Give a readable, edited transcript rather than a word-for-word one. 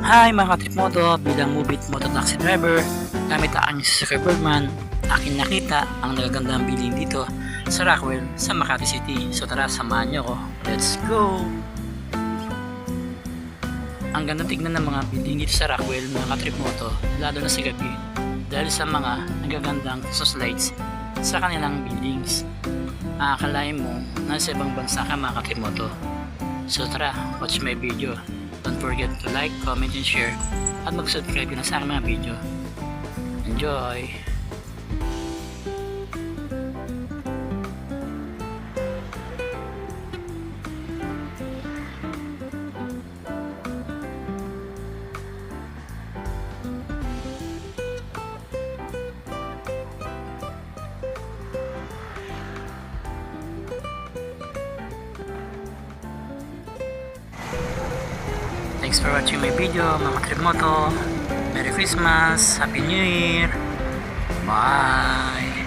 Hi mga katripmoto, bilang Mubit Mototaxi Driver, gamit ang aking si Birdman, aking nakita ang nagagandang building dito sa Rockwell sa Makati City. So tara, samahan nyo ko. Let's go! Ang ganda tignan ng mga building dito sa Rockwell mga katripmoto, lalo na sa gabi, dahil sa mga nagagandang Christmas lights sa kanilang buildings. Akalain mo nasa ibang bansa ka mga katripmoto. So tara, watch my video. Don't forget to like, comment, and share at mag-subscribe na sa aking mga video. Enjoy! Thanks for watching my video mga katripmoto. Merry Christmas! Happy New Year! Bye!